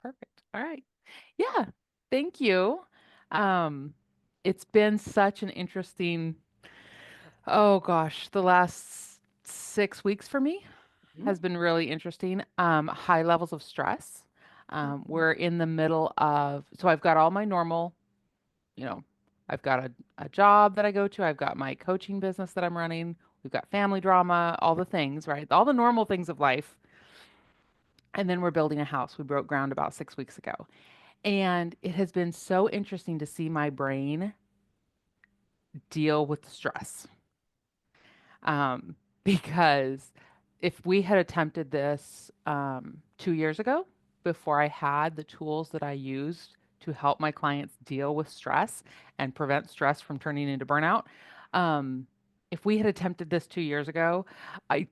Perfect. All right. Yeah. Thank you. Um, it's been such an interesting, oh gosh, the last 6 weeks for me Mhm. has been really interesting. High levels of stress. We're in the middle of, so I've got all my normal, you know, I've got a job that I go to. I've got my coaching business that I'm running. We've got family drama, all the things, right? All the normal things of life. And then we're building a house. We broke ground about 6 weeks ago. And it has been so interesting to see my brain deal with stress. Because if we had attempted this 2 years ago, before I had the tools that I used to help my clients deal with stress and prevent stress from turning into burnout, um, if we had attempted this 2 years ago, I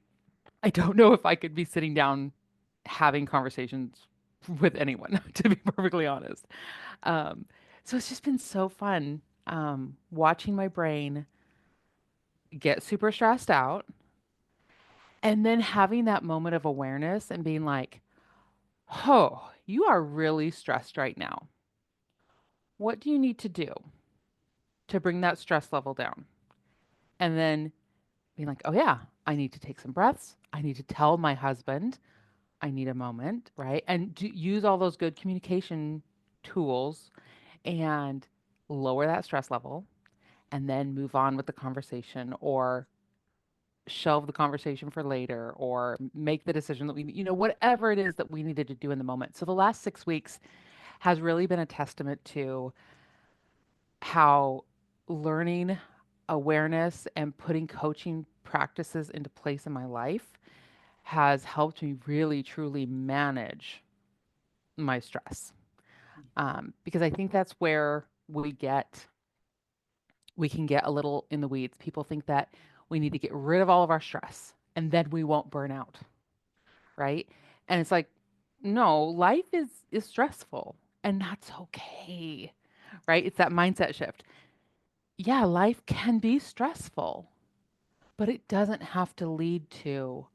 I don't know if I could be sitting down having conversations with anyone, to be perfectly honest. Um, so it's just been so fun watching my brain get super stressed out and then having that moment of awareness and being like, oh, you are really stressed right now. What do you need to do to bring that stress level down? And then being like, oh, yeah, I need to take some breaths. I need to tell my husband I need a moment, right? And use all those good communication tools and lower that stress level and then move on with the conversation or shelve the conversation for later or make the decision that we, whatever it is that we needed to do in the moment. So the last 6 weeks has really been a testament to how learning awareness and putting coaching practices into place in my life has helped me really truly manage my stress. Because I think that's where we can get a little in the weeds. People think that we need to get rid of all of our stress and then we won't burn out, right? And it's like, no, life is stressful and that's okay, right? It's that mindset shift. Yeah, life can be stressful, but it doesn't have to lead to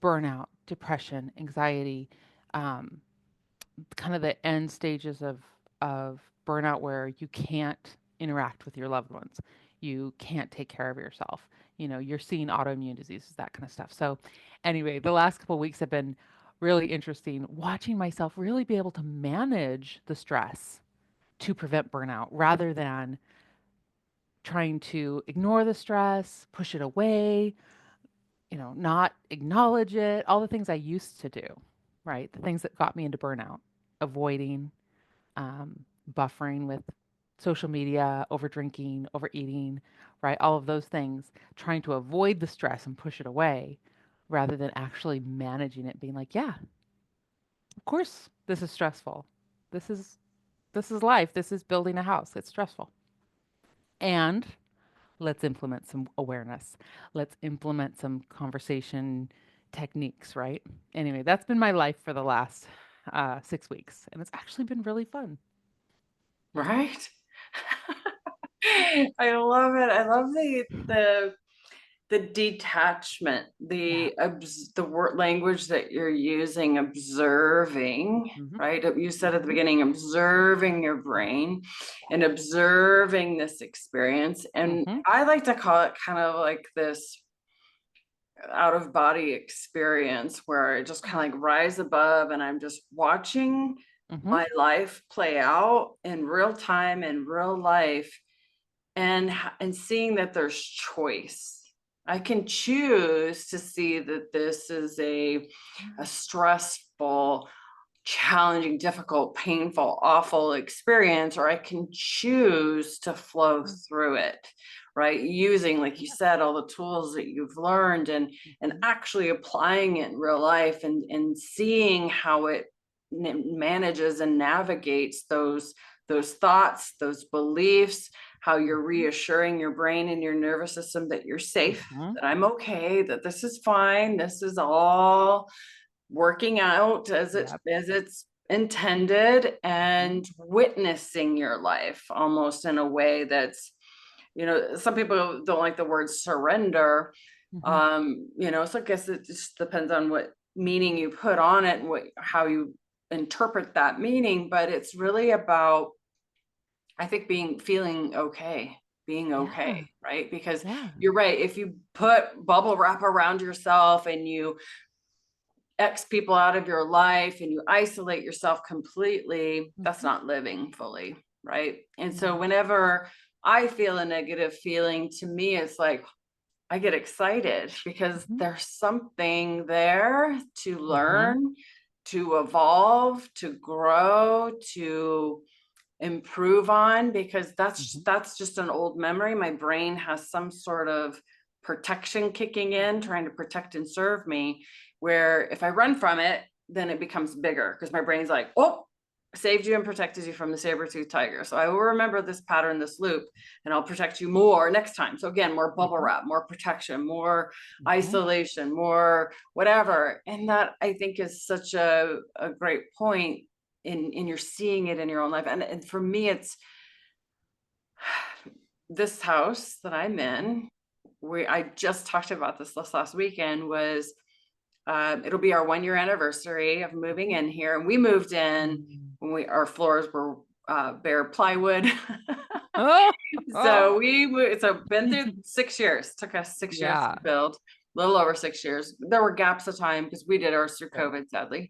burnout, depression, anxiety, um, kind of the end stages of burnout where you can't interact with your loved ones. You can't take care of yourself. You're seeing autoimmune diseases, that kind of stuff. So anyway, the last couple of weeks have been really interesting watching myself really be able to manage the stress to prevent burnout rather than trying to ignore the stress, push it away, not acknowledge it, all the things I used to do, right? The things that got me into burnout, avoiding, buffering with social media, over drinking, overeating, right? All of those things, trying to avoid the stress and push it away rather than actually managing it, being like, yeah, of course this is stressful. This is this is life. This is building a house. It's stressful. And let's implement some awareness. Let's implement some conversation techniques, right? Anyway, that's been my life for the last 6 weeks, and it's actually been really fun. Right? I love it. I love the detachment, Yeah. the word language that you're using, observing, Hmm. right? You said at the Hmm. beginning, observing your brain and observing this experience. And Hmm. I like to call it kind of like this out of body experience where I just kind of like rise above and I'm just watching Hmm. my life play out in real time in real life and seeing that there's choice. I can choose to see that this is a stressful, challenging, difficult, painful, awful experience, or I can choose to flow through it, right? Using, like you said, all the tools that you've learned and Hmm. actually applying it in real life and seeing how it manages and navigates those thoughts, those beliefs, how you're reassuring your brain and your nervous system that you're safe, Hmm. that I'm okay, that this is fine, this is all working out Yep. as it's intended, Hmm. and witnessing your life almost in a way that's, some people don't like the word surrender. Hmm. So I guess it just depends on what meaning you put on it and how you interpret that meaning, but it's really about, I think, feeling okay, being Yeah. okay, right? Because Yeah. you're right. If you put bubble wrap around yourself and you X people out of your life and you isolate yourself completely, that's Mhm. not living fully, right? And so No. whenever I feel a negative feeling, to me, it's like I get excited because Mhm. there's something there to Mhm. learn, to evolve, to grow, to improve on, because Mhm. that's just an old memory. My brain has some sort of protection kicking in, Mhm. trying to protect and serve me, where if I run from it, then it becomes bigger because my brain's like, oh, saved you and protected you from the saber-toothed tiger. So I will remember this pattern, this loop, and I'll protect you more next time. So again, more bubble Mhm. wrap, more protection, more Mhm. isolation, more whatever. And that, I think, is such a great point in you're seeing it in your own life. And for me, it's this house that I'm Mhm. in. I just talked about this last weekend. Was It'll be our 1 year anniversary of moving Mhm. in here, and we moved in Mm. when our floors were bare plywood. Oh, oh. So so been through 6 years. Took us 6 years Yeah. to build, a little over 6 years. There were gaps of time because we did ours through Sure. COVID, sadly.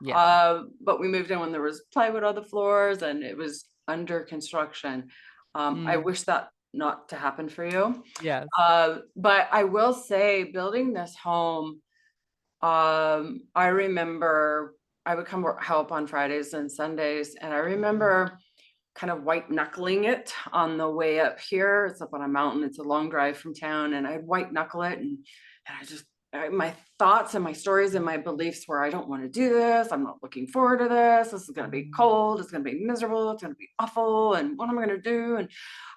Yeah. But we moved in when there was plywood on the floors and it was under construction. I Mm. wish that not to happen for you. Yes. But I will say, building this home, I remember I would come help on Fridays and Sundays, and I Mhm. remember kind of white knuckling it on the way up here. It's up on a mountain. It's a long drive from town, and I'd white knuckle it, and my thoughts and my stories and my beliefs were, I don't want to do this. I'm not looking forward to this. This is going to be Mm. cold. It's going to be miserable. It's going to be awful. And what am I going to do? And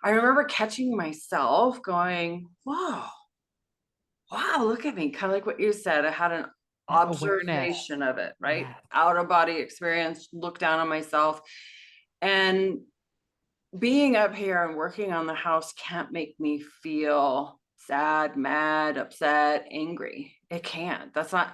I remember catching myself going, "Whoa, wow, look at me." Kind of like what you said. I had an That awareness. observation of it, right? Yes. Out of body experience, look down on myself. And being up here and working on the house can't make me feel sad, mad, upset, angry. It can't. Mhm.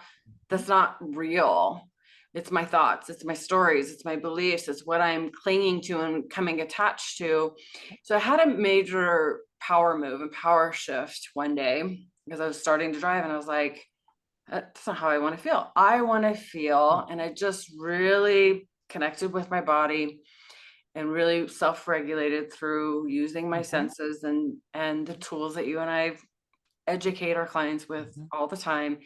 That's not real. It's my thoughts, it's my stories, it's my beliefs, it's what I'm clinging to and coming attached to. So I had a major power move and power shift one day because I was starting to drive and I was like, that's not how I want to feel. I want to Mm. feel, and I just really connected with my body and really self-regulated through using my Mhm. senses and the tools that you and I educate our clients with Mhm. all the time.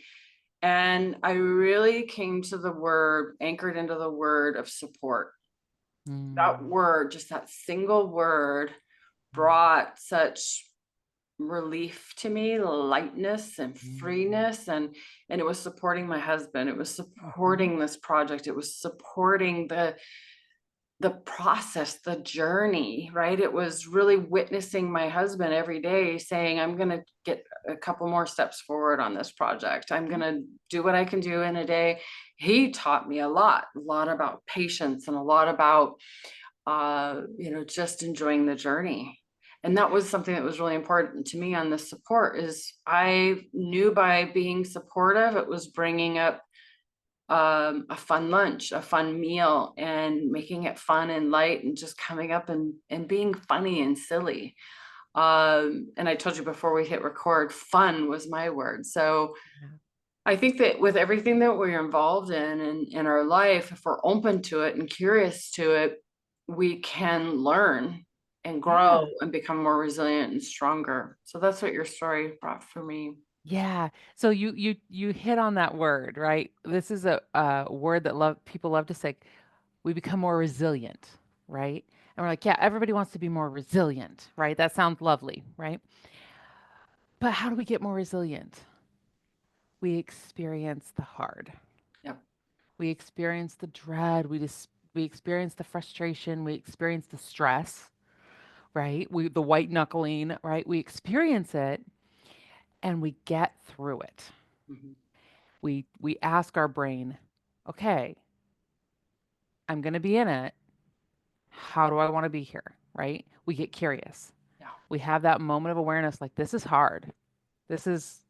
And I really came to the word, anchored into the word of support. That Mm. word, just that single word, Mm. brought such relief to me, lightness and Mm. freeness. And it was supporting my husband. It was Mhm. supporting this project. It was supporting the process, the journey, right? It was really witnessing my husband every day saying, I'm going to get a couple more steps forward on this project. I'm going Mhm. to do what I can do in a day. He taught me a lot about patience and a lot about, just enjoying the journey. And that was something that was really important to me on this support. Is I knew by being supportive, it was bringing up a fun lunch, a fun meal, and making it fun and light and just coming up and being funny and silly. And I told you before we hit record, fun was my word. So Yeah. I think that with everything that we're involved in our life, if we're open to it and curious to it, we can learn and Yeah. grow and become more resilient and stronger. So that's what your story brought for me. Yeah. So you hit on that word, right? This is a word that people love to say. We become more resilient, right? And we're like, yeah, everybody wants to be more resilient, right? That sounds lovely, right? But how do we get more resilient? We experience the hard. Yep. We experience the dread. We experience the frustration. We experience the stress, right? We the white knuckling, right? We experience it and we get through it. Mhm. We ask our brain, okay, I'm going to be in it. How do I want to be here? Right? We get curious. Yeah. We have that moment of awareness like this is hard. This is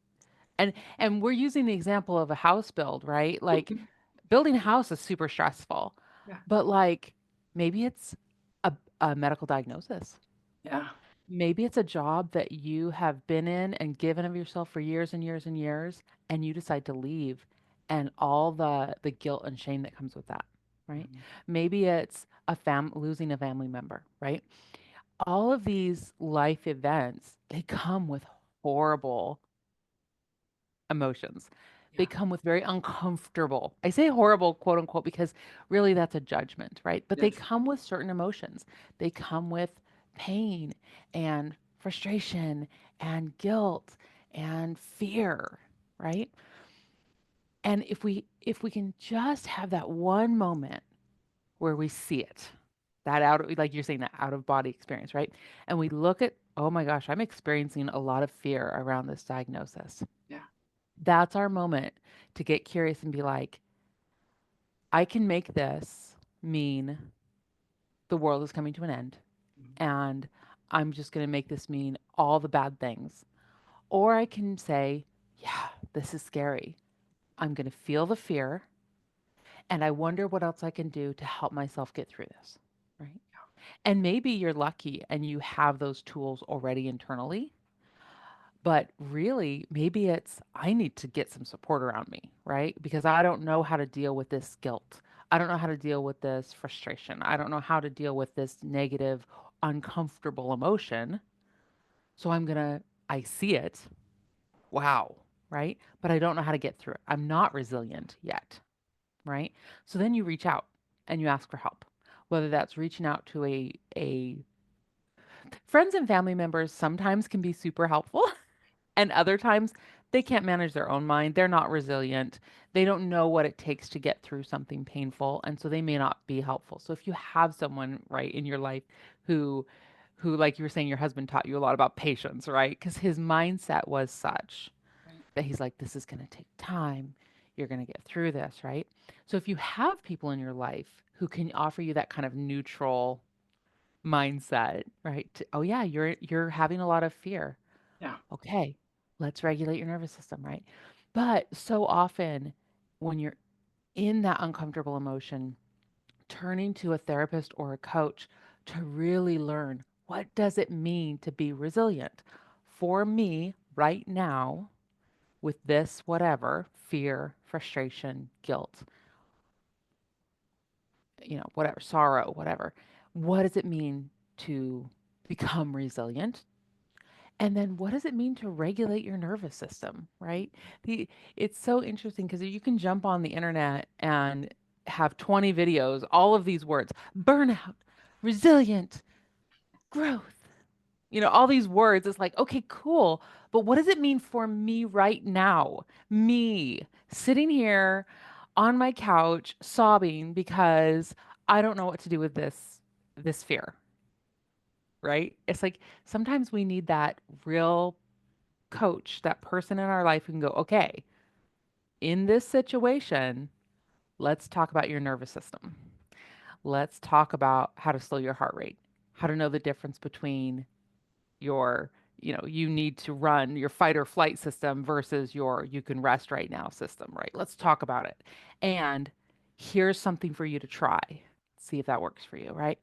and we're using the example of a house build, right? Like Building a house is super stressful, Yeah. but like maybe it's a medical diagnosis. Yeah. Maybe it's a job that you have been in and given of yourself for years and years and years, and you decide to leave, and all the guilt and shame that comes with that, right? Mhm. Maybe it's losing a family member, right? All of these life events, they come with horrible emotions. They Yeah. come with very uncomfortable. I say horrible, quote unquote, because really that's a judgment, right? But they Yes. come with certain emotions. They come with pain and frustration and guilt and fear, right? And if we can just have that one moment where we see it, that like you're saying, that out of body experience, right? And we look at, oh my gosh, I'm experiencing a lot of fear around this diagnosis. Yeah. That's our moment to get curious and be like, I can make this mean the world is coming to an end, Mhm. and I'm just going to make this mean all the bad things. Or I can say, yeah, this is scary. I'm going to feel the fear, and I wonder what else I can do to help myself get through this. Right. And maybe you're lucky and you have those tools already internally. But really, maybe it's I need to get some support around me, right? Because I don't know how to deal with this guilt. I don't know how to deal with this frustration. I don't know how to deal with this negative, uncomfortable emotion. So I see it. Wow, right? But I don't know how to get through it. I'm not resilient yet, right? So then you reach out and you ask for help. Whether that's reaching out to a friends and family members sometimes can be super helpful. And other times they can't manage their own mind. They're not resilient. They don't know what it takes to get through something painful, and so they may not be helpful. So if you have someone right in your life who like you were saying your husband taught you a lot about patience, right? Cuz his mindset was such Right. that he's like this is going to take time. You're going to get through this, right? So if you have people in your life who can offer you that kind of neutral mindset, right? Oh yeah, you're having a lot of fear. Yeah. Okay, let's regulate your nervous system, right? But so often when you're in that uncomfortable emotion, turning to a therapist or a coach to really learn what does it mean to be resilient for me right now with this whatever fear, frustration, guilt, whatever, sorrow, whatever. What does it mean to become resilient? And then what does it mean to regulate your nervous system, right? The It's so interesting because you can jump on the internet and have 20 videos, all of these words, burnout, resilient, growth. All these words. It's like, okay, cool. But what does it mean for me right now? Me sitting here on my couch sobbing because I don't know what to do with this fear, right? It's like sometimes we need that real coach, that person in our life who can go, okay, in this situation, let's talk about your nervous system. Let's talk about how to slow your heart rate, how to know the difference between your, you need to run your fight or flight system versus your you can rest right now system, right? Let's talk about it. And here's something for you to try. See if that works for you, right?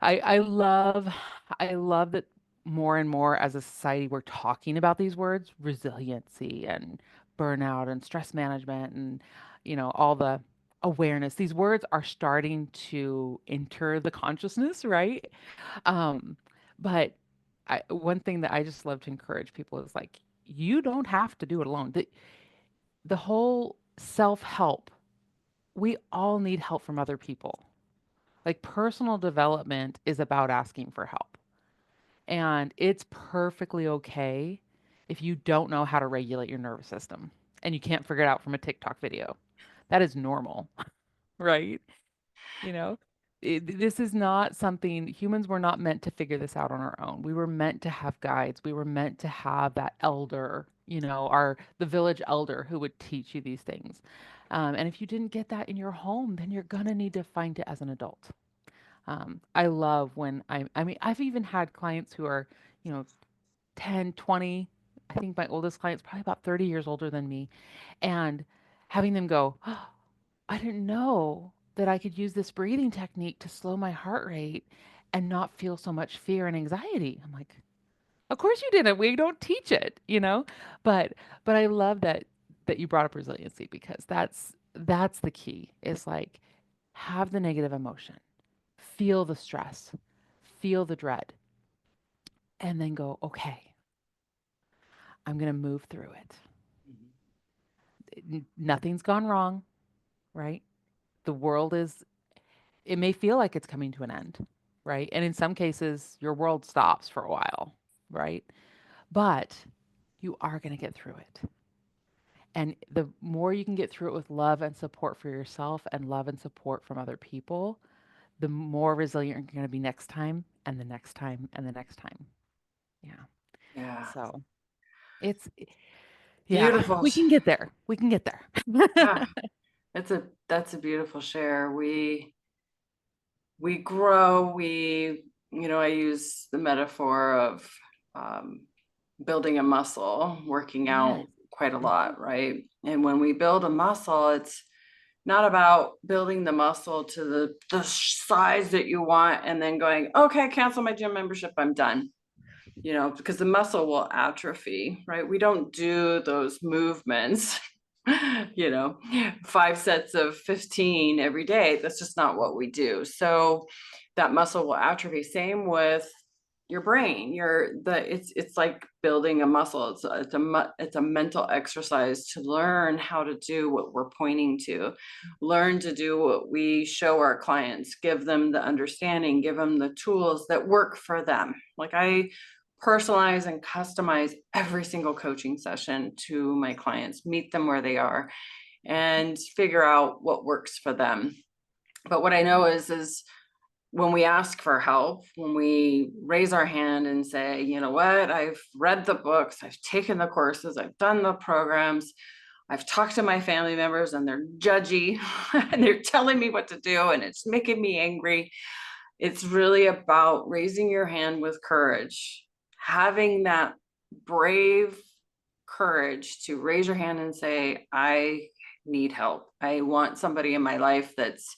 I love that more and more as a society we're talking about these words, resiliency and burnout and stress management and all the awareness. These words are starting to enter the consciousness, right? Um, but one thing that I just love to encourage people is like you don't have to do it alone. The whole self-help, we all need help from other people. Like personal development is about asking for help. And it's perfectly okay if you don't know how to regulate your nervous system and you can't figure it out from a TikTok video. That is normal, right? You know, this is not something humans were not meant to figure this out on our own. We were meant to have guides. We were meant to have that elder, the village elder who would teach you these things. And if you didn't get that in your home, then you're gonna need to find it as an adult. I love when I mean, I've even had clients who are, you know, 10, 20. I think my oldest client's probably about 30 years older than me. And having them go, I didn't know that I could use this breathing technique to slow my heart rate and not feel so much fear and anxiety. I'm like, of course you didn't. We don't teach it, you know? But I love that you brought up resiliency because that's the key. Is like have the negative emotion, feel the stress, feel the dread, and then go, okay, I'm going to move through it. Mhm. Nothing's gone wrong, right? The world is, it may feel like it's coming to an end, right? And in some cases, your world stops for a while, right? But you are going to get through it. And the more you can get through it with love and support for yourself and love and support from other people, the more resilient you're going to be next time and the next time and the next time. Yeah. Yeah. So it's, yeah, Beautiful. we can get there. We can get there. Yeah. That's a beautiful share. We grow, I use the metaphor of um, building a muscle, working Yes. out quite a Mhm. lot, right? And when we build a muscle, it's not about building the muscle to the size that you want and then going, okay, cancel my gym membership, I'm done. Because the muscle will atrophy, right? We don't do those movements, you know, 5 sets of 15 every day. That's just not what we do. So that muscle will atrophy. Same with your brain. It's like building a muscle. It's a mental exercise to learn how to do what we're pointing to, learn to do what we show our clients, give them the understanding, give them the tools that work for them. Like I personalize and customize every single coaching session to my clients, meet them where they are and figure out what works for them. But what I know is when we ask for help, when we raise our hand and say, you know what, I've read the books, I've taken the courses, I've done the programs, I've talked to my family members and they're judgy and they're telling me what to do and it's making me angry. It's really about raising your hand with courage, having that brave courage to raise your hand and say, I need help. I want somebody in my life that's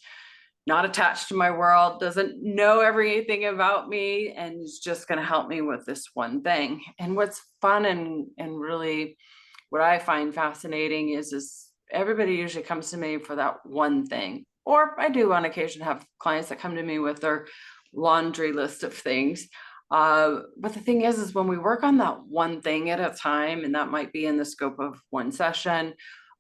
not attached to my world, doesn't know everything about me, and is just going to help me with this one thing. And what's fun and really what I find fascinating is everybody usually comes to me for that one thing. Or I do on occasion have clients that come to me with their laundry list of things. But the thing is when we work on that one thing at a time, and that might be in the scope of one session,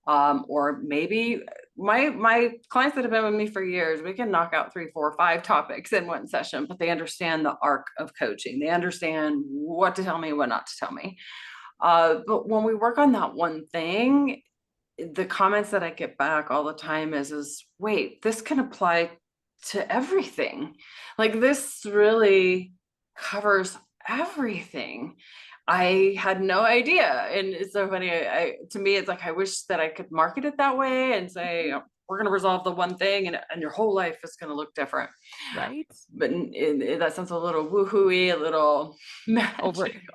or maybe my clients that have been with me for years, we can knock out 3, 4, 5 topics in one session, but they understand the arc of coaching. They understand what to tell me, what not to tell me. But when we work on that one thing, the comments that I get back all the time is wait, this can apply to everything. Like this really covers everything. I had no idea. And it's so funny. To me, it's like I wish that I could market it that way and say, we're going to resolve the one thing and your whole life is going to look different. Right? But that sounds a little woohooey, a little Over magical.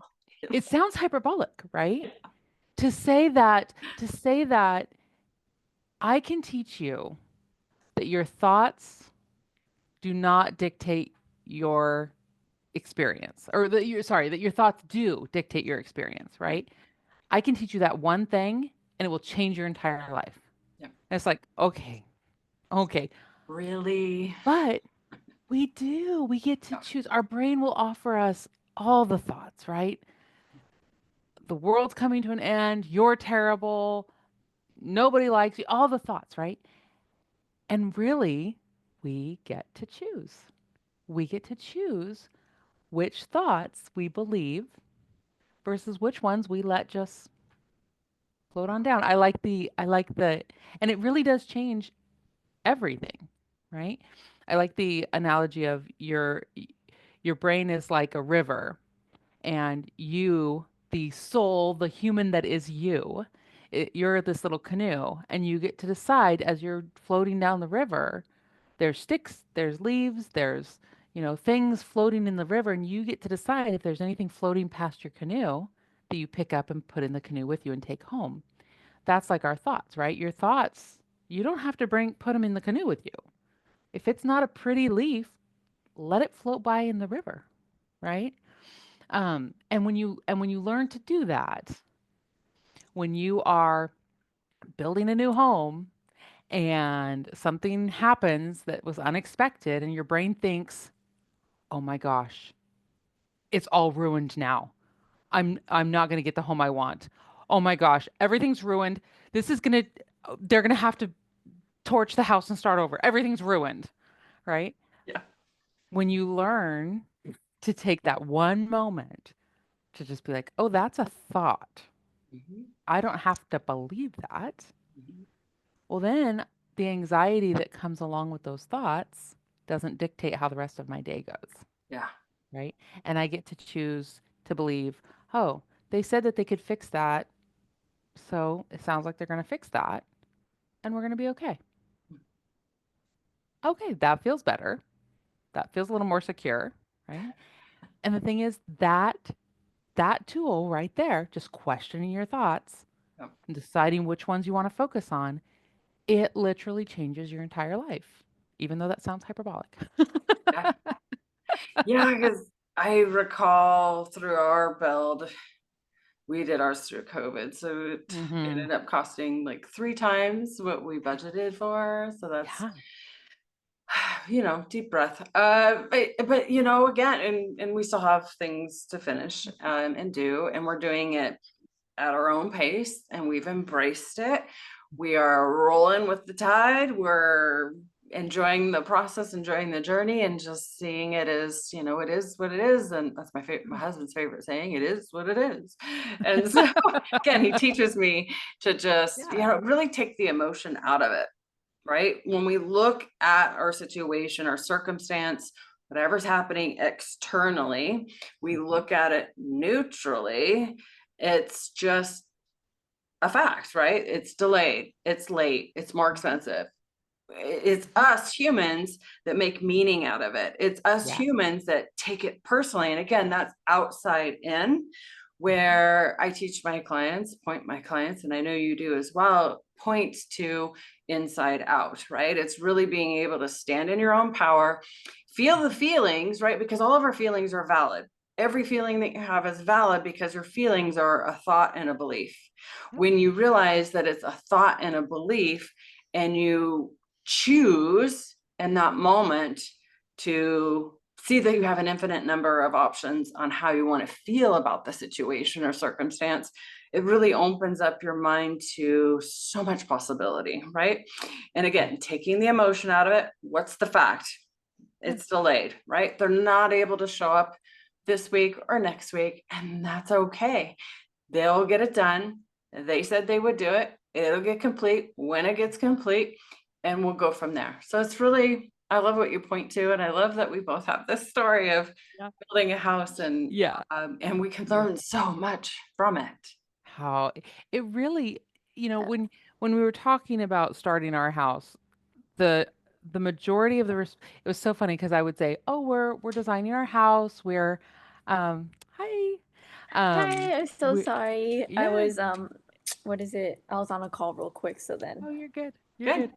it sounds hyperbolic, right? To say that I can teach you that your thoughts do not dictate your experience or that you're sorry that your thoughts do dictate your experience, Right. right? I can teach you that one thing and it will change your entire life. Yeah. And it's like, okay, okay. Really? But we get to Yeah. choose. Our brain will offer us all the thoughts, right? The world's coming to an end, you're terrible, nobody likes you, all the thoughts, right? And really, we get to choose. We get to choose which thoughts we believe versus which ones we let just float on down. And it really does change everything, right? I like the analogy of your brain is like a river and you, the soul, the human that is you, you're this little canoe and you get to decide as you're floating down the river. There's sticks, there's leaves, there's, things floating in the river, and you get to decide if there's anything floating past your canoe that you pick up and put in the canoe with you and take home. That's like our thoughts, right? Your thoughts, You don't have to put them in the canoe with you. If it's not a pretty leaf, let it float by in the river, right? And when you learn to do that, when you are building a new home and something happens that was unexpected and your brain thinks, "Oh my gosh, it's all ruined now. I'm not going to get the home I want. Oh my gosh, everything's ruined. This is going to they're going to have to torch the house and start over. Everything's ruined," right? Yeah. When you learn to take that one moment to just be like, "Oh, that's a thought. Mhm, I don't have to believe that." mhm. Well, then the anxiety that comes along with those thoughts doesn't dictate how the rest of my day goes, Yeah. right? And I get to choose to believe, "Oh, they said that they could fix that. So it sounds like they're going to fix that and we're going to be okay." Okay, that feels better. That feels a little more secure, right? And the thing is that tool right there, just questioning your thoughts Yep. and deciding which ones you want to focus on, it literally changes your entire life, even though that sounds hyperbolic. Yeah. Yeah, because I recall through our build, we did ours through COVID, so it Mhm. ended up costing like 3 times what we budgeted for, so that's, Yeah. deep breath. But, again, and we still have things to finish, and do, and we're doing it at our own pace, and we've embraced it. We are rolling with the tide. We're enjoying the process, enjoying the journey, and just seeing it as, it is what it is. And that's my husband's favorite saying, it is what it is. And so again, he teaches me to just, Yeah. really take the emotion out of it, right? When we look at our situation, our circumstance, whatever's happening externally, we Mhm. look at it neutrally. It's just a fact, right? It's delayed, it's late, it's more Mhm. expensive. It's us humans that make meaning out of it. It's us Yeah. humans that take it personally. And again, that's outside in, Mhm. where I teach my clients, point my clients, and I know you do as well, point to inside out, right? It's really being able to stand in your own power, feel the feelings, right? Because all of our feelings are valid. Every feeling that you have is valid because your feelings are a thought and a belief. Yep. When you realize that it's a thought and a belief, and you choose in that moment to see that you have an infinite number of options on how you want to feel about the situation or circumstance, it really opens up your mind to so much possibility, right? And Yeah. again, taking the emotion out of it, what's the fact? Yeah. It's delayed, right? They're not able to show up this week or next week, and that's okay. They'll get it done. They said they would do it. It'll get complete when it gets complete, and we'll go from there. So it's really, I love what you point to, and I love that we both have this story of Yeah. building a house, Yeah. and we can Yeah. learn so much from it. How it really, when we were talking about starting our house, the the majority of it was so funny because I would say, "Oh, we're designing our house. We're hi. Hi, I'm so We sorry. I yeah. was what is it? I was on a call real quick, so then Oh, you're good. You're Good.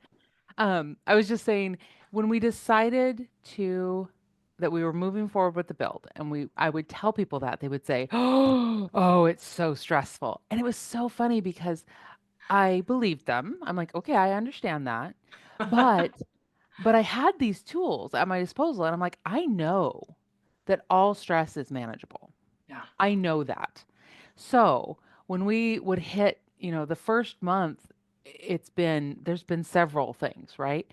good." I was just saying when we decided to that we were moving forward with the build and I would tell people that they would say, "Oh, it's so stressful." And it was so funny because I believed them. I'm like, "Okay, I understand that." But but I had these tools at my disposal and I'm like, "I know that all stress is manageable. Yeah. I know that." So, when we would hit, the first month, there's been several things, right?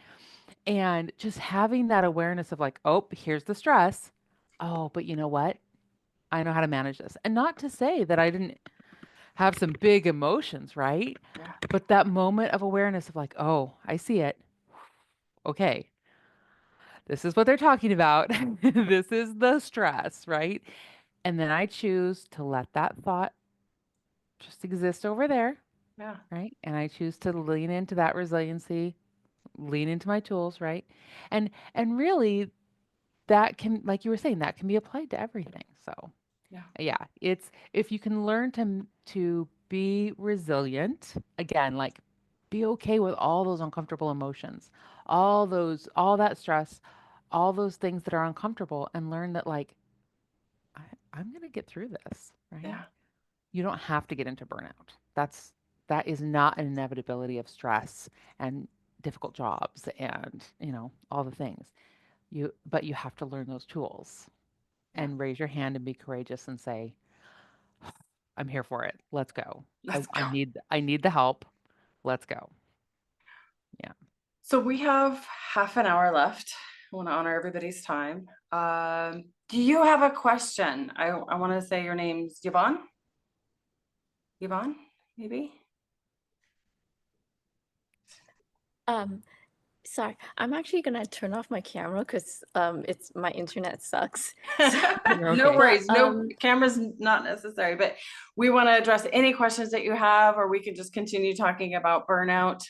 And just having that awareness of like, oh, here's the stress. Oh, but you know what? I know how to manage this. And not to say that I didn't have some big emotions, right? Yeah. But that moment of awareness of like, oh, I see it. Okay, this is what they're talking about. This is the stress, right? And then I choose to let that thought just exist over there, Yeah. right? And I choose to lean into that resiliency, lean into my tools, right? And really that can, like you were saying, that can be applied to everything. So, Yeah. yeah, it's if you can learn to be resilient, again, like Be okay with all those uncomfortable emotions, all that stress, all those things that are uncomfortable, and learn that like I, I'm gonna get through this, right? Yeah. You don't have to get into burnout. That is not an inevitability of stress and difficult jobs and, all the things. But you have to learn those tools Yeah. and raise your hand and be courageous and say, I'm here for it. Let's go. Let's I go. need the help. Let's go. Yeah. So we have half an hour left. I want to honor everybody's time. Do you have a question? I want to say your name's Yvonne. Yvonne, maybe? Um, sorry, I'm actually gonna turn off my camera because it's my internet sucks. So, You're No okay. but worries. No camera's not necessary, but we want to address any questions that you have, or we could just continue talking about burnout.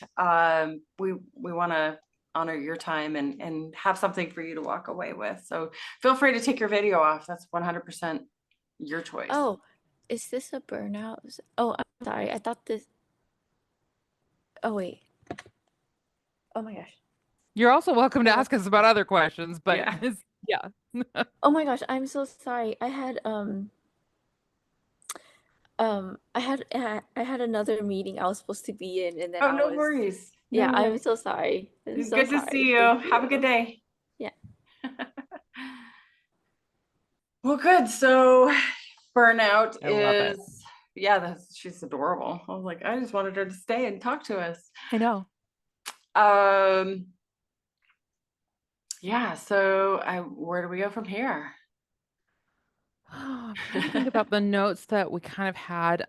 We want to honor your time and have something for you to walk away with. So feel free to take your video off. That's 100% your choice. oh, is this a burnout? Oh, I'm sorry. I thought this. Oh wait. Oh my gosh. You're also welcome to Oh. ask us about other questions, but Yeah. yeah. Oh my gosh. I'm so sorry. I had another meeting I was supposed to be in, and then Oh, I no was. worries. Yeah, No, I'm so sorry. I'm so good to sorry. see you. Thank Have a good day. Yeah. Well, good. So burnout I love it. is, she's adorable. I was like, I just wanted her to stay and talk to us. I know. Yeah. So where do we go from here? I'm trying to think about the notes that we kind of had.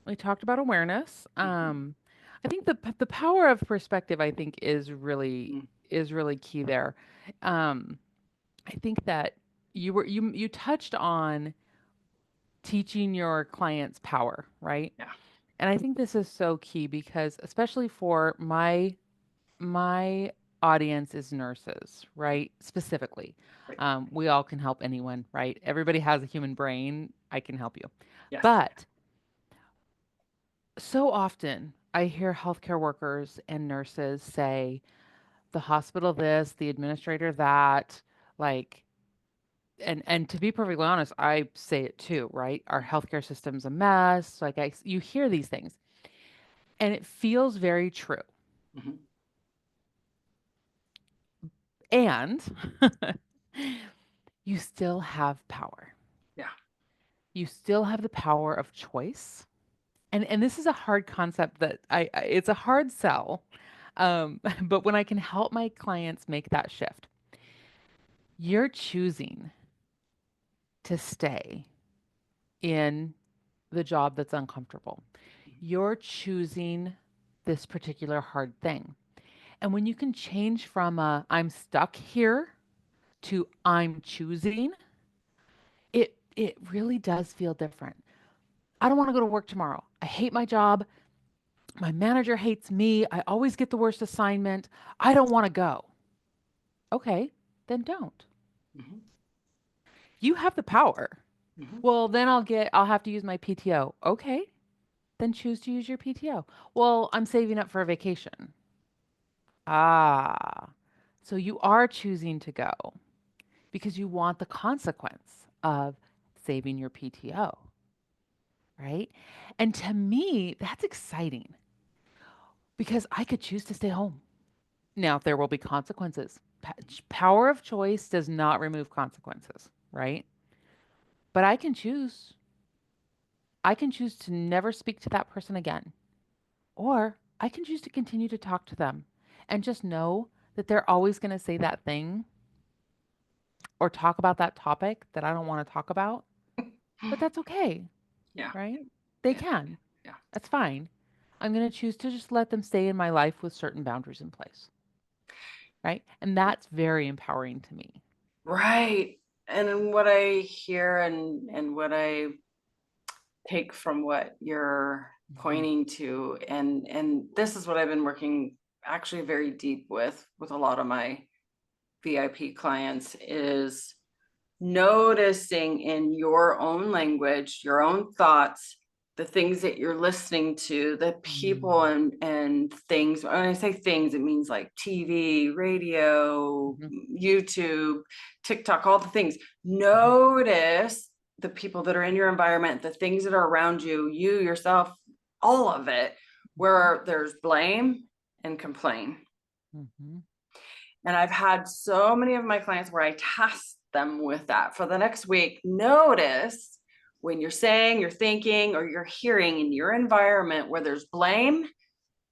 We talked about awareness. I think the power of perspective, I think, is really key there. Um, I think that you touched on teaching your clients power, right? Yeah. And I think this is so key because especially for my audience is nurses, right? Specifically. Right. We all can help anyone, right? Everybody has a human brain. I can help you. Yes. But so often I hear healthcare workers and nurses say, the hospital this, the administrator that, like, and to be perfectly honest, I say it too, right? Our healthcare system's a mess. Like you hear these things, and it feels very true. Mhm. And you still have power. Yeah. You still have the power of choice. And this is a hard concept that it's a hard sell. But when I can help my clients make that shift, you're choosing to stay in the job that's uncomfortable. You're choosing this particular hard thing. And when you can change from I'm stuck here to I'm choosing, it really does feel different. I don't want to go to work tomorrow. I hate my job. My manager hates me. I always get the worst assignment. I don't want to go. Okay, then don't. Mhm. You have the power. Mhm. Well, then I'll have to use my PTO. Okay, then choose to use your PTO. Well, I'm saving up for a vacation. Ah, so you are choosing to go because you want the consequence of saving your PTO, right? And to me, that's exciting because I could choose to stay home. Now, there will be consequences. Power of choice does not remove consequences, right? But I can choose. I can choose to never speak to that person again, or I can choose to continue to talk to them and just know that they're always going to say that thing or talk about that topic that I don't want to talk about. But that's okay, Yeah. right? They Yeah. can. Yeah. That's fine. I'm going to choose to just let them stay in my life with certain boundaries in place, right? And that's very empowering to me. Right. And what I hear and what I take from what you're Mhm. pointing to, and this is what I've been working actually very deep with a lot of my VIP clients, is noticing in your own language, your own thoughts, the things that you're listening to, the people and things. When I say things, it means like TV, radio, YouTube, TikTok, all the things. Notice the people that are in your environment, the things that are around you, you yourself, all of it, where there's blame and complain. And I've had so many of my clients where I task them with that for the next week. Notice when you're saying, you're thinking, or you're hearing in your environment where there's blame,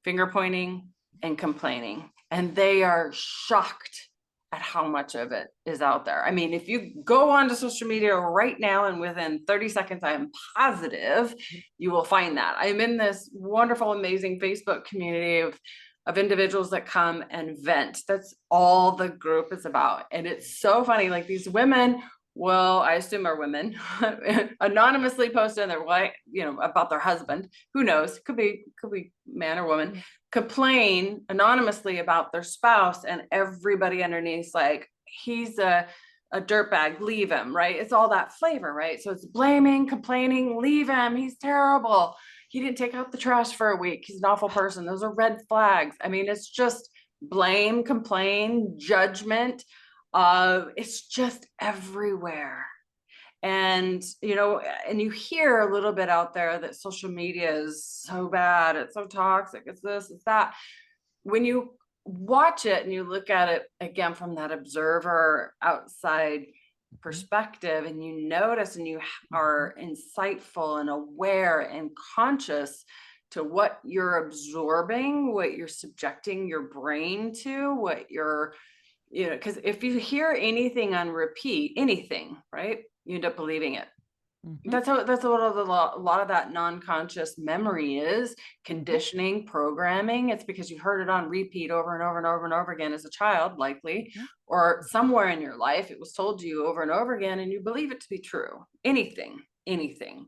finger pointing, and complaining. And they are shocked at how much of it is out there. I mean, if you go onto social media right now and within 30 seconds, I am positive you will find that. I'm in this wonderful, amazing Facebook community of individuals that come and vent. That's all the group is about. And it's so funny. Like these women will, I assume are women, anonymously post in their wife, about their husband. Who knows? Could be man or woman. Complain anonymously about their spouse, and everybody underneath like, he's a dirtbag, leave him, right? It's all that flavor, right? So it's blaming, complaining, leave him, he's terrible. He didn't take out the trash for a week. He's an awful person. Those are red flags. I mean, it's just blame, complain, judgment. It's just everywhere. And, and you hear a little bit out there that social media is so bad. It's so toxic. It's this, it's that. When you watch it and you look at it again from that observer outside perspective, and you notice and you are insightful and aware and conscious to what you're absorbing, what you're subjecting your brain to, what you're, because if you hear anything on repeat, anything, right, you end up believing it. That's what a lot of that non-conscious memory is, conditioning, programming. It's because you heard it on repeat over and over and over and over again as a child, likely, or somewhere in your life, it was told to you over and over again, and you believe it to be true. Anything.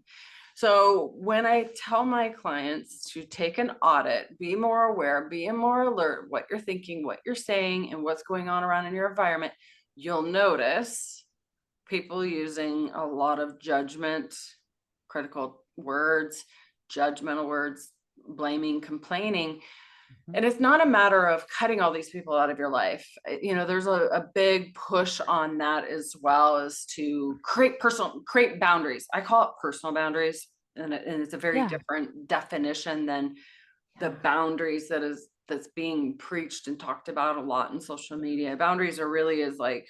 So when I tell my clients to take an audit, be more aware, be more alert, what you're thinking, what you're saying, and what's going on around in your environment, you'll notice people using a lot of judgment, critical words, judgmental words, blaming, complaining. And it's not a matter of cutting all these people out of your life. There's a big push on that, as well as to create boundaries. I call it personal boundaries. And it's a very different definition than the boundaries that's being preached and talked about a lot in social media. Boundaries are really is like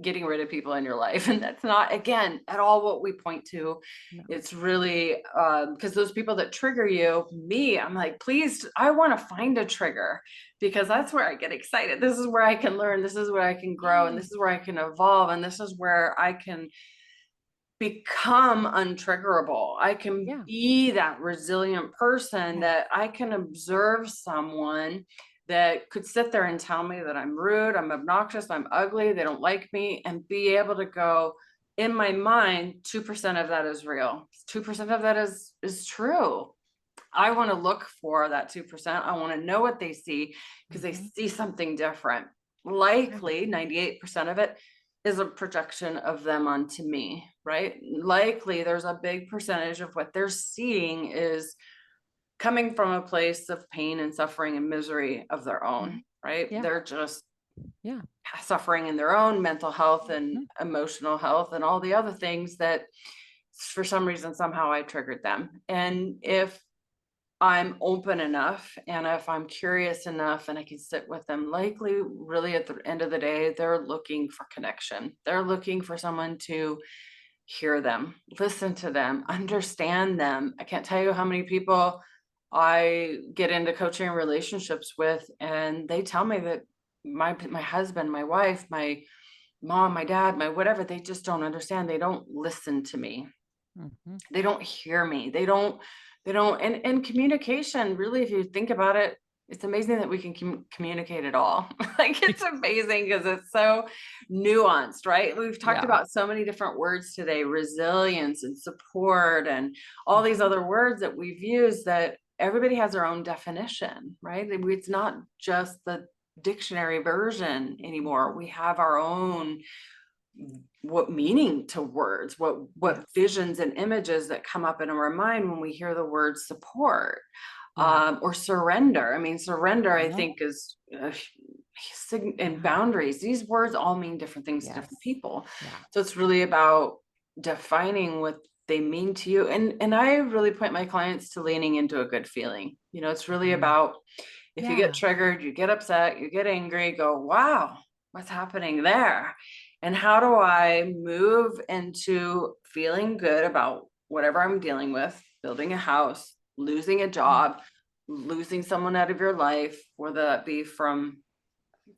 getting rid of people in your life, and that's not, again, at all what we point to. It's really because those people that trigger you, I'm like, please, I want to find a trigger, because that's where I get excited. This is where I can learn, this is where I can grow, and this is where I can evolve, and this is where I can become untriggerable. I can be that resilient person that I can observe someone that could sit there and tell me that I'm rude, I'm obnoxious, I'm ugly, they don't like me, and be able to go, in my mind, 2% of that is real. 2% of that is true. I want to look for that 2%. I want to know what they see, because they see something different. Likely 98% of it is a projection of them onto me, right? Likely there's a big percentage of what they're seeing is coming from a place of pain and suffering and misery of their own, right? They're just suffering in their own mental health and emotional health and all the other things that for some reason, somehow I triggered them. And if I'm open enough, and if I'm curious enough, and I can sit with them, likely really at the end of the day, they're looking for connection. They're looking for someone to hear them, listen to them, understand them. I can't tell you how many people I get into coaching relationships with, and they tell me that my husband, my wife, my mom, my dad, my whatever, they just don't understand. They don't listen to me. They don't hear me. They don't, and communication, really, if you think about it, it's amazing that we can communicate at all. Like, it's amazing because it's so nuanced, right? We've talked about so many different words today, resilience and support and all these other words that we've used, that everybody has their own definition, right? It's not just the dictionary version anymore. We have our own what meaning to words, what Yes. visions and images that come up in our mind when we hear the word support, Yeah. or surrender. I mean, surrender, I Yep. think, is and Yeah. boundaries. These words all mean different things to different Yes. people. Yeah. So it's really about defining what they mean to you. And I really point my clients to leaning into a good feeling. It's really Mhm. about, if you get Yeah. triggered, you get upset, you get angry, go, wow, what's happening there? And how do I move into feeling good about whatever I'm dealing with, building a house, losing a Yeah. job, losing someone out of your life, whether that be from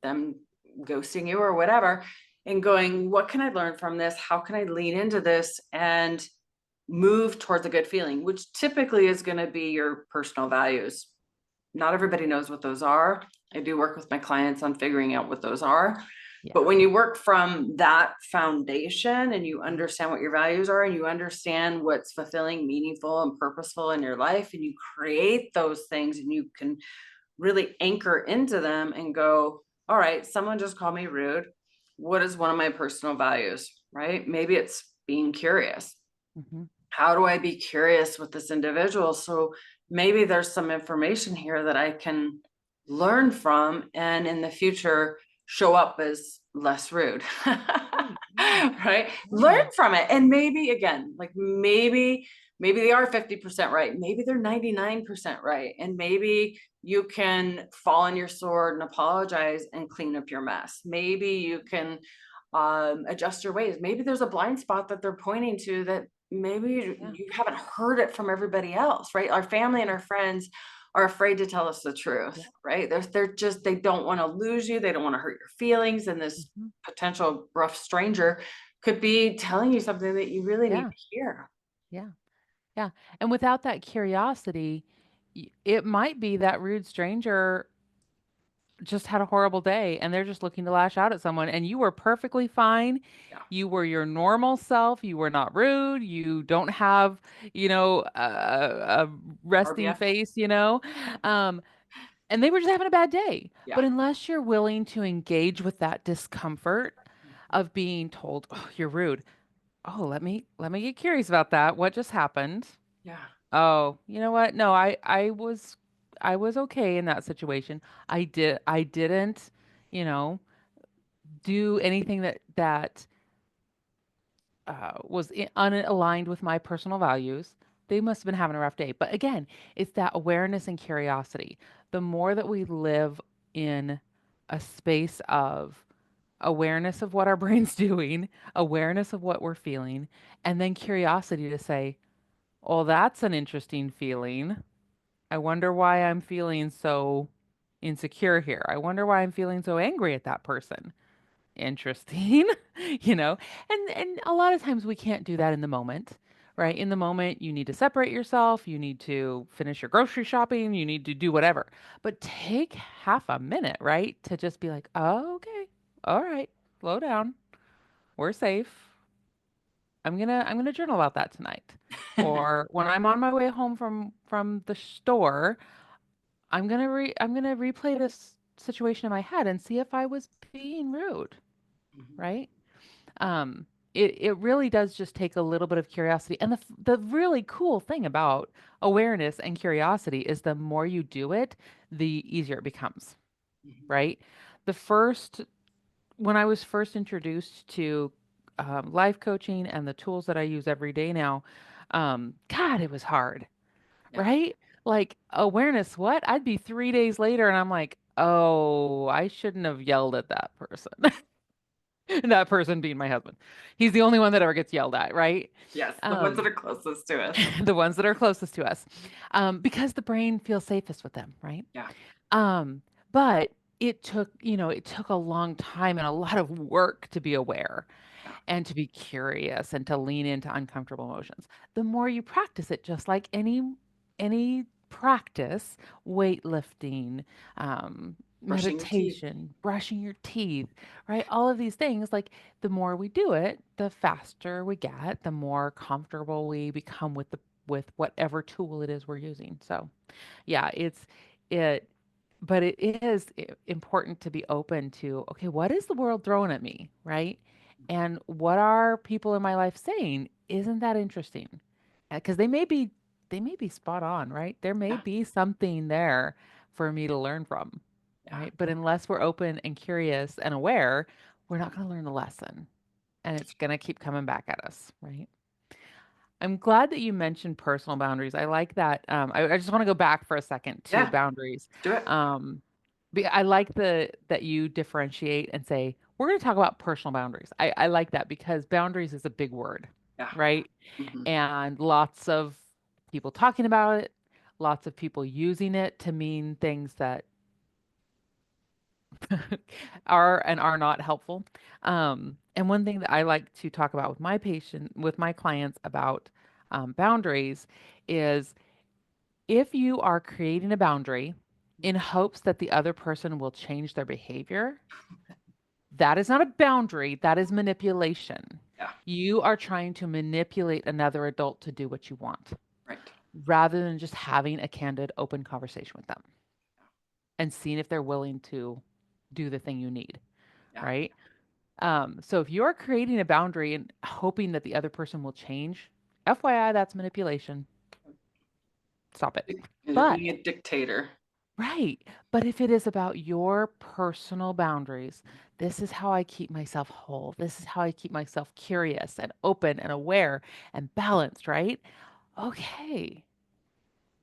them ghosting you or whatever, and going, what can I learn from this? How can I lean into this and move towards a good feeling, which typically is going to be your personal values. Not everybody knows what those are. I do work with my clients on figuring out what those are. But Yeah. when you work from that foundation and you understand what your values are and you understand what's fulfilling, meaningful, and purposeful in your life, and you create those things and you can really anchor into them and go, all right, someone just called me rude. What is one of my personal values, right? Maybe it's being curious. Mhm. How do I be curious with this individual? So maybe there's some information here that I can learn from and in the future show up as less rude. Right. Yeah. Right? Learn Totally. from it. And maybe again, like maybe they are 50% right. Maybe they're 99% right. And maybe you can fall on your sword and apologize and clean up your mess. Maybe you can adjust your ways. Maybe there's a blind spot that they're pointing to that maybe Yeah. you haven't heard it from everybody else, right? Our family and our friends are afraid to tell us the truth, Yeah. right? They're just, they don't want to lose you. They don't want to hurt your feelings. And this Mhm. potential rough stranger could be telling you something that you really need Yeah. to hear. Yeah. Yeah. And without that curiosity, it might be that rude stranger just had a horrible day and they're just looking to lash out at someone and you were perfectly fine. Yeah. You were your normal self. You were not rude. You don't have, a resting RBF. face. Um, and they were just having a bad day. Yeah. But unless you're willing to engage with that discomfort of being told, "Oh, you're rude." Oh, let me get curious about that. What just happened? Yeah. Oh, you know what? No, I was okay in that situation. I didn't, you know, do anything that was unaligned with my personal values. They must have been having a rough day. But again, it's that awareness and curiosity. The more that we live in a space of awareness of what our brain's doing, awareness of what we're feeling, and then curiosity to say, "Oh, that's an interesting feeling. I wonder why I'm feeling so insecure here. I wonder why I'm feeling so angry at that person." Interesting, you know? And a lot of times we can't do that in the moment, right? In the moment, you need to separate yourself, you need to finish your grocery shopping, you need to do whatever. But take half a minute, right? To just be like, "Oh, okay. All right. Slow down. We're safe. I'm gonna journal about that tonight." Or when I'm on my way home from the store, I'm gonna replay this situation in my head and see if I was being rude, Mhm. right? Um, it really does just take a little bit of curiosity. And the really cool thing about awareness and curiosity is the more you do it, the easier it becomes, Mhm. right? The first When I was first introduced to life coaching and the tools that I use every day now, God, it was hard, Yeah. right? Like awareness, what? I'd be 3 days later and I'm like, oh, I shouldn't have yelled at that person. That person being my husband. He's the only one that ever gets yelled at, right? Yes. The ones that Um, are closest to us. the ones that are closest to us, because the brain feels safest with them, right? Yeah. Um, but it took a long time and a lot of work to be aware Yeah. and to be curious and to lean into uncomfortable emotions. The more you practice it, just like any practice, weightlifting, Brushing your teeth. meditation, brushing your teeth, right? All of these things, like the more we do it, the faster we get, the more comfortable we become with whatever tool it is we're using. So, yeah, it but it is important to be open to, okay, what is the world throwing at me, right? And what are people in my life saying? Isn't that interesting? Because they may be spot on, right? There may Yeah. be something there for me to learn from, Yeah. right? But unless we're open and curious and aware, we're not going to learn the lesson, and it's going to keep coming back at us, right? I'm glad that you mentioned personal boundaries. I like that. I just want to go back for a second to Yeah. boundaries. Do it. I like that you differentiate and say we're going to talk about personal boundaries. I like that because boundaries is a big word, Yeah. right? Hmm. And lots of people talking about it, lots of people using it to mean things that are and are not helpful. And one thing that I like to talk about with my clients about boundaries is if you are creating a boundary in hopes that the other person will change their behavior, that is not a boundary, that is manipulation. Yeah. You are trying to manipulate another adult to do what you want Right. rather than just having a candid, open conversation with them and seeing if they're willing to do the thing you need, Yeah. right? So if you're creating a boundary and hoping that the other person will change, FYI, that's manipulation. Stop it. You're But being a dictator. right. But if it is about your personal boundaries, this is how I keep myself whole. This is how I keep myself curious and open and aware and balanced, right? Okay.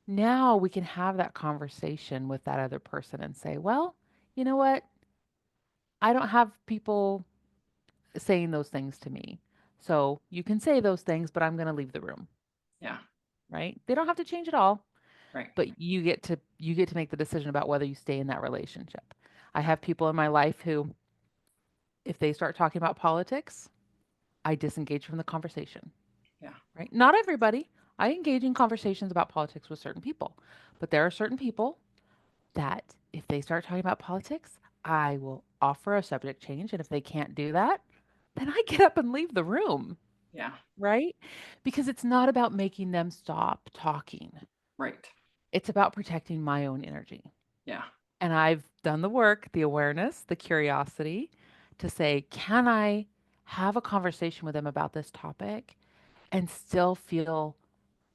Now we can have that conversation with that other person and say, well, you know what? I don't have people saying those things to me. So you can say those things, but I'm going to leave the room, Yeah. right? They don't have to change at all, Right. but you get to make the decision about whether you stay in that relationship. I Yeah. have people in my life who if they start talking about politics, I disengage from the conversation, Yeah. right? Not everybody. I engage in conversations about politics with certain people, but there are certain people that if they start talking about politics, I will offer a subject change. And if they can't do that, then I get up and leave the room, Yeah. right? Because it's not about making them stop talking, Right. it's about protecting my own energy. Yeah. And I've done the work, the awareness, the curiosity to say, can I have a conversation with them about this topic and still feel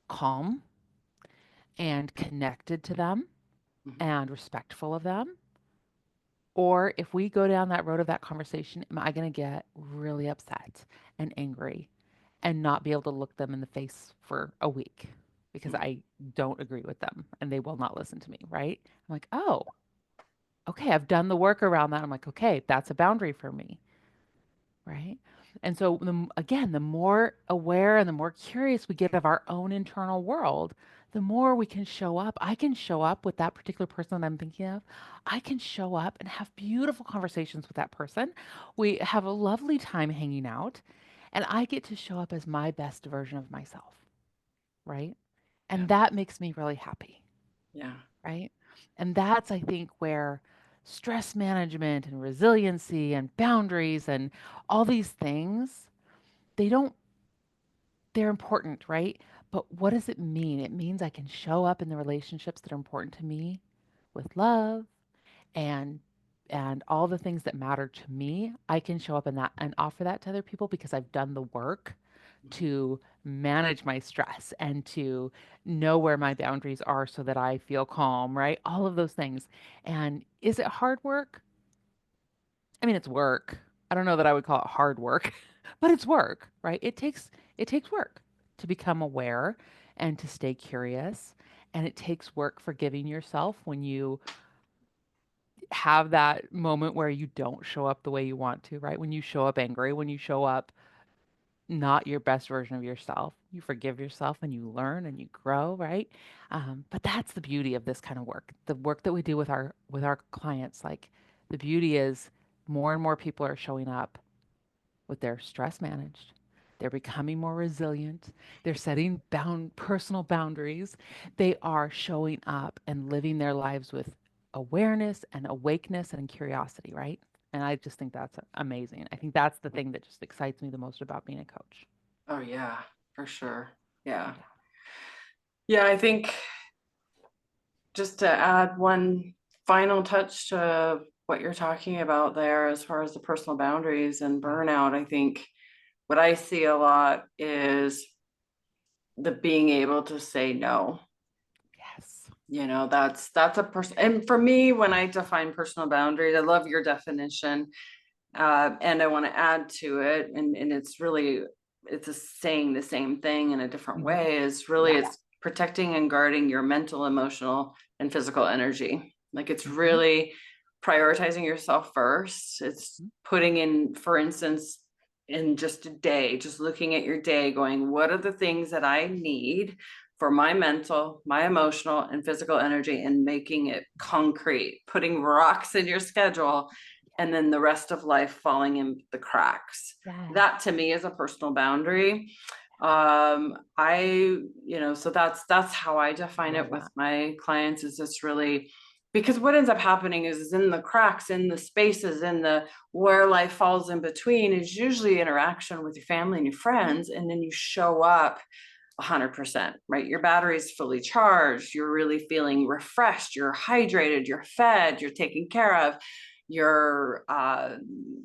calm and connected to them Mhm. and respectful of them? Or if we go down that road of that conversation, am I going to get really upset and angry and not be able to look them in the face for a week because Mhm. I don't agree with them and they will not listen to me, right? I'm like, oh, okay, I've done the work around that. I'm like, okay, that's a boundary for me, right? And so, again, the more aware and the more curious we get of our own internal world, the more we can show up. I can show up with that particular person that I'm thinking of. I can show up and have beautiful conversations with that person. We have a lovely time hanging out, and I get to show up as my best version of myself, right? Yeah. And that makes me really happy, Yeah. right? And that's, I think, where stress management and resiliency and boundaries and all these things, they don't, they're important, right? But what does it mean? It means I can show up in the relationships that are important to me with love and all the things that matter to me. I can show up in that and offer that to other people because I've done the work Mhm. to manage my stress and to know where my boundaries are so that I feel calm, right? All of those things. And is it hard work? I mean, it's work. I don't know that I would call it hard work, but it's work, right? It takes work to become aware and to stay curious, and it takes work forgiving yourself when you have that moment where you don't show up the way you want to, right? When you show up angry, when you show up not your best version of yourself. You forgive yourself and you learn and you grow, right? But that's the beauty of this kind of work. The work that we do with our clients, like the beauty is more and more people are showing up with their stress managed. They're becoming more resilient. They're setting personal boundaries. They are showing up and living their lives with awareness and awakeness and curiosity, right? And I just think that's amazing. I think that's the thing that just excites me the most about being a coach. Oh yeah, for sure. Yeah. Yeah. Yeah, I think just to add one final touch to what you're talking about there as far as the personal boundaries and burnout. I think what I see a lot is the being able to say no. Yes. That's a person. And for me, when I define personal boundaries, I love your definition. And I want to add to it, and it's saying the same thing in a different Mhm. way, is really Yeah. it's protecting and guarding your mental, emotional, and physical energy. Like it's Mhm. really prioritizing yourself first. It's Mhm. putting in, for instance, in just a day, just looking at your day, going, what are the things that I need for my mental, my emotional, and physical energy, and making it concrete, putting rocks in your schedule, and then the rest of life falling in the cracks. Yes. That to me is a personal boundary. So that's how I I define love it with that. my clients. Is just really, because what ends up happening is in the cracks, in the spaces, in the where life falls in between, is usually interaction with your family and your friends, and then you show up 100%, right? Your battery is fully charged. You're really feeling refreshed. You're hydrated. You're fed. You're taken care of. You're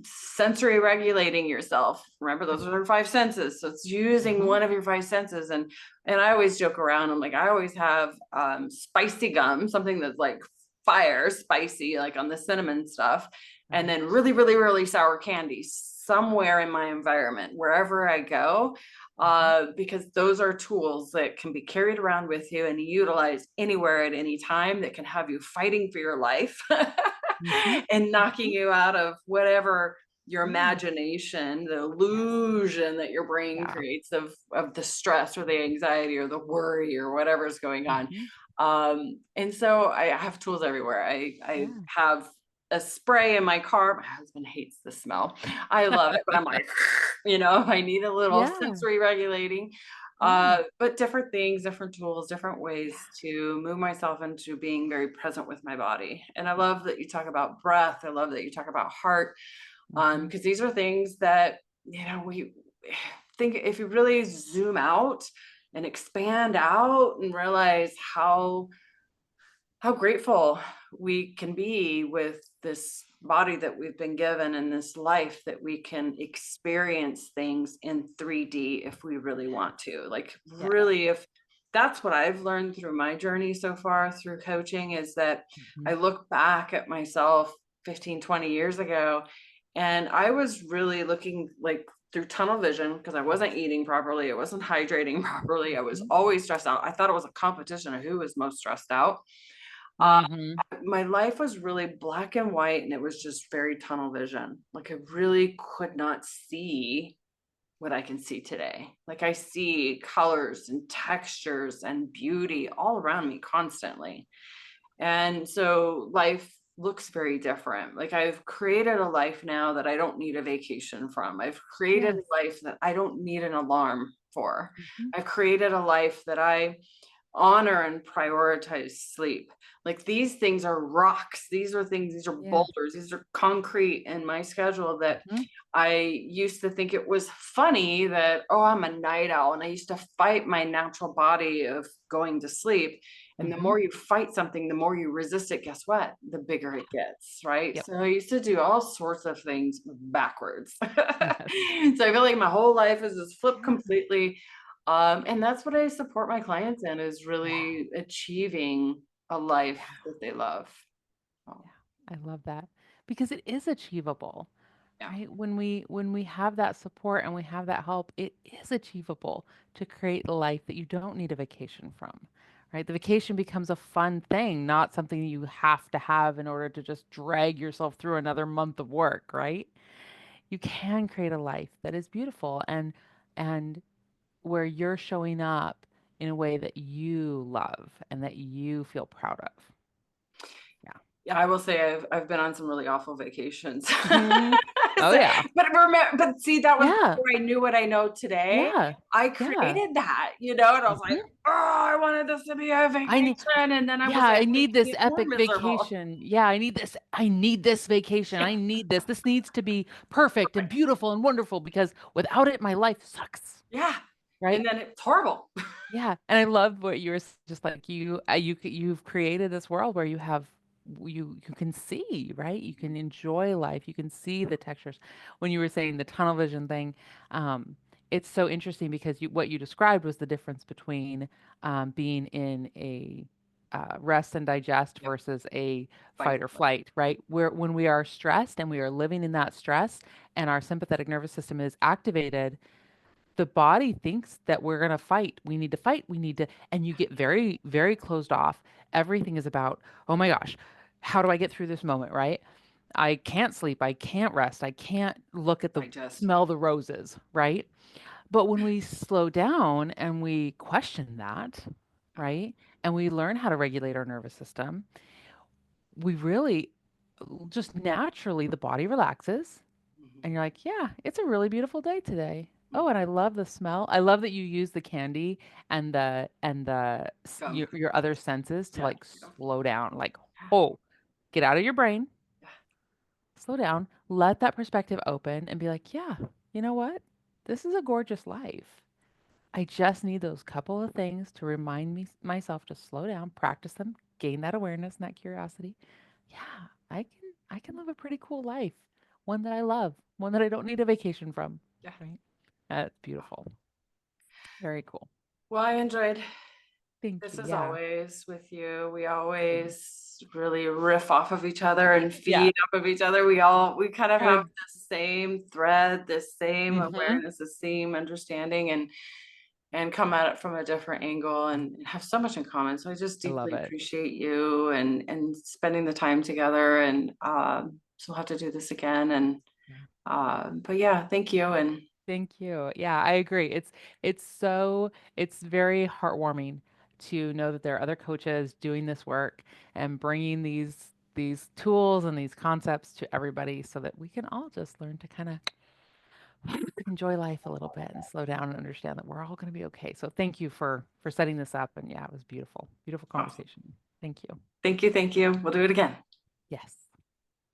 sensory regulating yourself. Remember, those are your five senses. So it's using Mhm. one of your five senses. And I always joke around. I'm like, I always have spicy gum, something that's like fire, spicy, like on the cinnamon stuff, and Right. then really, really, really sour candy somewhere in my environment, wherever I go, Mhm. because those are tools that can be carried around with you and utilized anywhere at any time, that can have you fighting for your life Mhm. and knocking Mhm. you out of whatever your Yeah. imagination, the Yes. illusion that your brain Yeah. creates of the stress or the anxiety or the worry or whatever's going on. Mhm. And so I have tools everywhere. I Yeah. have a spray in my car. My husband hates the smell. I love it, but I'm like, I need a little Yeah. sensory regulating. Yeah. But different things, different tools, different Yeah. ways to move myself into being very present with my body. And I love that you talk about breath. I love that you talk about heart, Mhm. because these are things that, we think, if you really zoom out and expand out and realize how grateful we can be with this body that we've been given, and this life that we can experience things in 3D if we really want to. Like, Yes. really, if that's what I've learned through my journey so far through coaching, is that I Mhm. look back at myself 15, 20 years ago, and I was really looking like through tunnel vision, because I wasn't eating properly, I wasn't hydrating properly, I was Mhm. always stressed out. I thought it was a competition of who was most stressed out. uh, Mhm. my life was really black and white, and it was just very tunnel vision. Like, I really could not see what I can see today. Like, I see colors and textures and beauty all around me constantly. And so life looks very different. Like, I've created a life now that I don't need a vacation from. I've created Yes. a life that I don't need an alarm for. Mhm. I've created a life that I honor and prioritize sleep. Like, these things are rocks. These are Yeah. boulders. These are concrete in my schedule, that Mhm. I used to think it was funny that, oh, I'm a night owl. And I used to fight my natural body of going to sleep. And the Mhm. more you fight something, the more you resist it, guess what? The bigger it gets, right? Yep. So I used to do all sorts of things backwards. So Yes. I feel like my whole life is just flipped Yeah. completely. And that's what I support my clients in, is Yeah. really achieving a life Yeah. that they love. Oh, Yeah. I love that because it is achievable, yeah. right? When we have that support and we have that help, it is achievable to create a life that you don't need a vacation from. Right? The vacation becomes a fun thing, not something you have to have in order to just drag yourself through another month of work, right? You can create a life that is beautiful and where you're showing up in a way that you love and that you feel proud of. Yeah. Yeah, I will say I've been on some really awful vacations. Mhm. Oh, So, yeah. but see, that was Yeah. before I knew what I know today. Yeah. I Yeah. created that, and I was like, Mhm. "Oh, I wanted this to be a I need vacation," and then I Yeah, was like I need making this it more epic miserable. vacation. Yeah, I need this vacation. I need this. This needs to be perfect and beautiful and wonderful because without it, my life sucks, Yeah, and right? then it's horrible. Yeah, and I loved what you were just like you've created this world where you have you can see, right? You can enjoy life. You can see the textures. When you were saying the tunnel vision thing, um, it's so interesting because what you described was the difference between being in a rest and digest Yep. versus a Fight fight or or flight. flight, right? Where when we are stressed and we are living in that stress and our sympathetic nervous system is activated, the body thinks that we're going to fight. We need to fight. We need to, and you get very, very closed off. Everything is about, oh my gosh, how do I get through this moment, right? I can't sleep. I can't rest. I can't look at the, Digest. smell the roses, right? But when we slow down and we question that, right? And we learn how to regulate our nervous system, we really just naturally, the body relaxes Mhm. and you're like, yeah, it's a really beautiful day today. Oh, and I Mhm. love the smell. I love that you use the candy and Gum. your other senses to Yeah. like Yep. slow down. Like, oh, get out of your brain, Yeah. slow down, let that perspective open, and be like, yeah, you know what? This is a gorgeous life. I just need those couple of things to remind me myself to slow down, practice them, gain that awareness and that curiosity. Yeah, I can live a pretty cool life. One that I love, one that I don't need a vacation from, Yeah. right? That's beautiful. Very cool. Well, I enjoyed Thank this you. as Yeah. always with you. We Same. always really riff off of each other and Yeah. feed off of each other. We kind of have Good. the same thread, the same Mm-hmm. awareness, the same understanding, and come at it from a different angle and have so much in common. So I just I love deeply it. appreciate you and spending the time together. And so we'll have to do this again. And Yeah. but yeah, thank you. And Thank you. Yeah, I agree. It's very heartwarming to know that there are other coaches doing this work and bringing these tools and these concepts to everybody so that we can all just learn to kind of enjoy life a little bit and slow down and understand that we're all going to be okay. So thank you for setting this up and yeah, it was beautiful. Beautiful awesome. conversation. Thank you. Thank you. Thank you. We'll do it again. Yes.